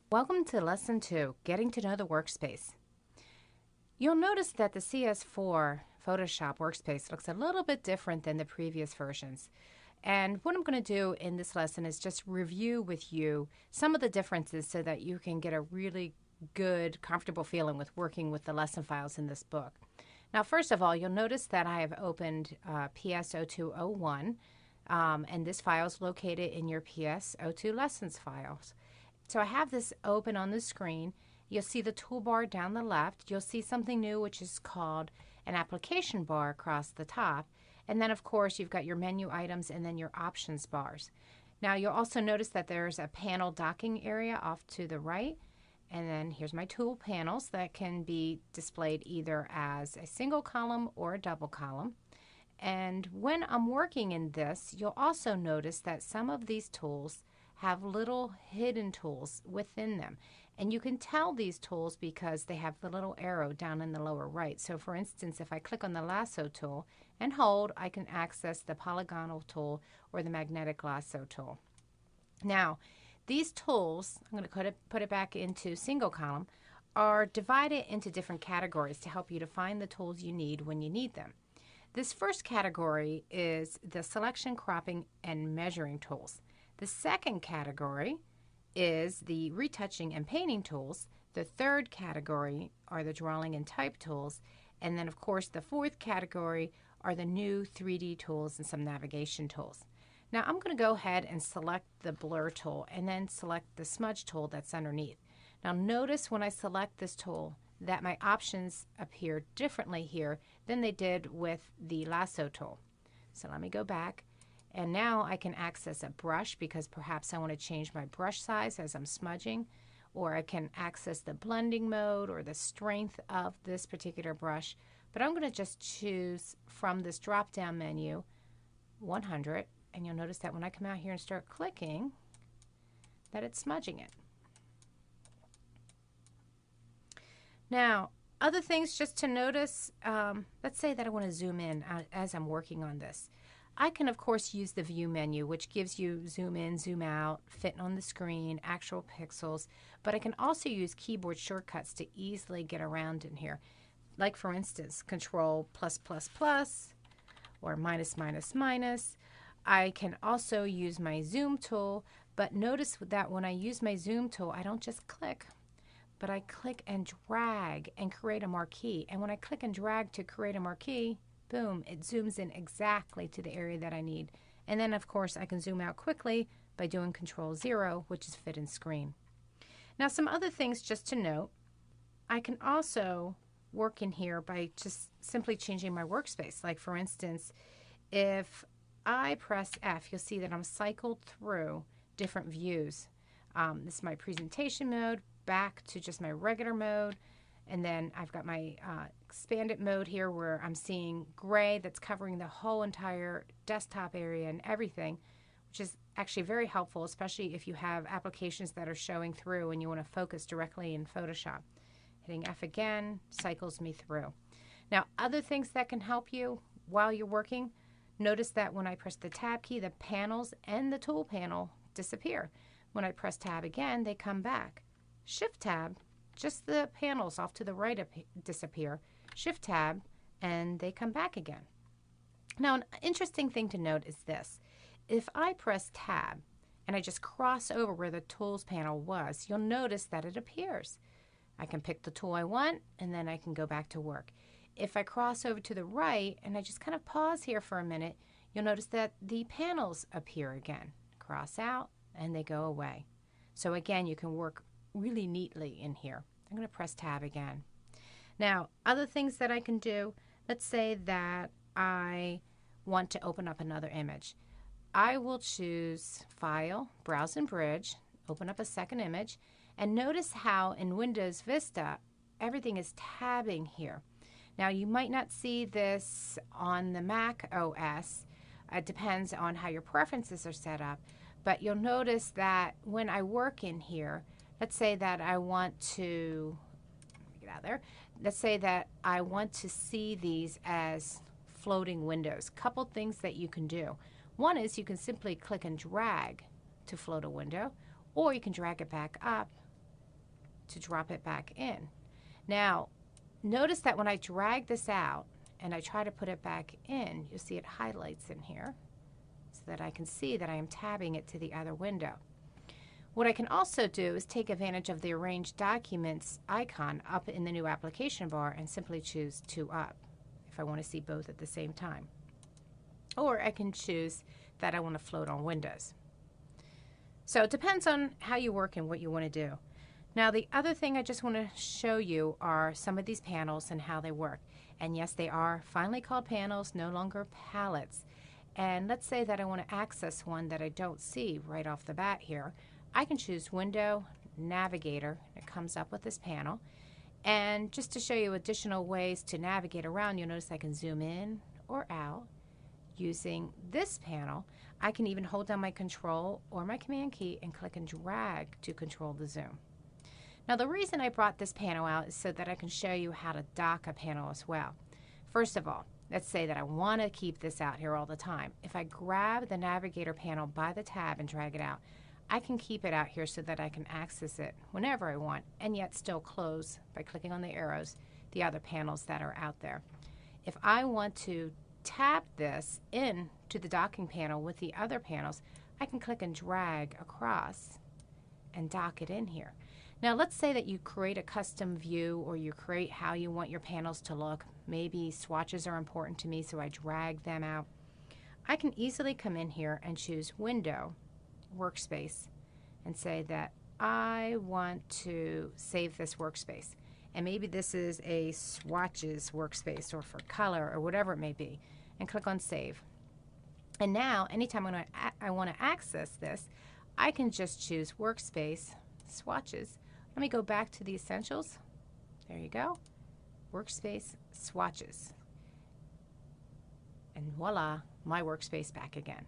Welcome to Lesson 2, Getting to Know the Workspace. You'll notice that the CS4 Photoshop workspace looks a little bit different than the previous versions. And what I'm going to do in this lesson is just review with you some of the differences so that you can get a really good, comfortable feeling with working with the lesson files in this book. Now, first of all, you'll notice that I have opened PS0201, and this file is located in your PS02 lessons files. So I have this open on the screen. You'll see the toolbar down the left. You'll see something new, which is called an application bar across the top. And then, of course, you've got your menu items and then your options bars. Now, you'll also notice that there's a panel docking area off to the right. And then here's my tool panels that can be displayed either as a single column or a double column. And when I'm working in this, you'll also notice that some of these tools have little hidden tools within them. And you can tell these tools because they have the little arrow down in the lower right. So for instance, if I click on the lasso tool and hold, I can access the polygonal tool or the magnetic lasso tool. Now, these tools, I'm going to put it back into single column, are divided into different categories to help you to find the tools you need when you need them. This first category is the selection, cropping, and measuring tools. The second category is the retouching and painting tools. The third category are the drawing and type tools. And then, of course, the fourth category are the new 3D tools and some navigation tools. Now, I'm going to go ahead and select the blur tool and then select the smudge tool that's underneath. Now, notice when I select this tool that my options appear differently here than they did with the lasso tool. So let me go back. And now I can access a brush because perhaps I want to change my brush size as I'm smudging, or I can access the blending mode or the strength of this particular brush. But I'm going to just choose from this drop down menu 100, and you'll notice that when I come out here and start clicking that it's smudging it. Now, other things just to notice, let's say that I want to zoom in as I'm working on this. I can, of course, use the view menu, which gives you zoom in, zoom out, fit on the screen, actual pixels, but I can also use keyboard shortcuts to easily get around in here. Like, for instance, Control plus plus plus or minus minus minus. I can also use my zoom tool, but notice that when I use my zoom tool, I don't just click, but I click and drag and create a marquee. And when I click and drag to create a marquee, boom, it zooms in exactly to the area that I need. And then, of course, I can zoom out quickly by doing Control 0, which is fit in screen. Now, some other things just to note, I can also work in here by just simply changing my workspace. Like, for instance, if I press F, you'll see that I'm cycled through different views. This is my presentation mode, back to just my regular mode. And then I've got my expanded mode here where I'm seeing gray that's covering the whole entire desktop area and everything, which is actually very helpful, especially if you have applications that are showing through and you want to focus directly in Photoshop. Hitting F again cycles me through. Now, other things that can help you while you're working, notice that when I press the Tab key, the panels and the tool panel disappear. When I press Tab again, they come back. Shift Tab, just the panels off to the right disappear. Shift Tab, and they come back again. Now, an interesting thing to note is this. If I press Tab and I just cross over where the Tools panel was, you'll notice that it appears. I can pick the tool I want, and then I can go back to work. If I cross over to the right and I just kind of pause here for a minute, you'll notice that the panels appear again. Cross out, and they go away. So again, you can work really neatly in here. I'm going to press Tab again. Now, other things that I can do, let's say that I want to open up another image. I will choose File, Browse and Bridge, open up a second image, and notice how in Windows Vista, everything is tabbing here. Now, you might not see this on the Mac OS. It depends on how your preferences are set up, but you'll notice that when I work in here, let's say that I want to, get out of there, let's say that I want to see these as floating windows. Couple things that you can do. One is you can simply click and drag to float a window, or you can drag it back up to drop it back in. Now, notice that when I drag this out and I try to put it back in, you'll see it highlights in here so that I can see that I am tabbing it to the other window. What I can also do is take advantage of the Arrange Documents icon up in the new application bar and simply choose 2 up if I want to see both at the same time. Or I can choose that I want to float on windows. So it depends on how you work and what you want to do. Now the other thing I just want to show you are some of these panels and how they work. And yes, they are finally called panels, no longer palettes. And let's say that I want to access one that I don't see right off the bat here. I can choose Window, Navigator. It comes up with this panel. And just to show you additional ways to navigate around, you'll notice I can zoom in or out. Using this panel, I can even hold down my Control or my Command key and click and drag to control the zoom. Now the reason I brought this panel out is so that I can show you how to dock a panel as well. First of all, let's say that I want to keep this out here all the time. If I grab the Navigator panel by the tab and drag it out, I can keep it out here so that I can access it whenever I want and yet still close by clicking on the arrows the other panels that are out there. If I want to tap this in to the docking panel with the other panels, I can click and drag across and dock it in here. Now let's say that you create a custom view or you create how you want your panels to look. Maybe swatches are important to me, so I drag them out. I can easily come in here and choose Window, Workspace, and say that I want to save this workspace. And maybe this is a swatches workspace or for color or whatever it may be, and click on Save. And now anytime I want to access this, I can just choose Workspace, Swatches. Let me go back to the Essentials. There you go. Workspace, Swatches. And voila, my workspace back again.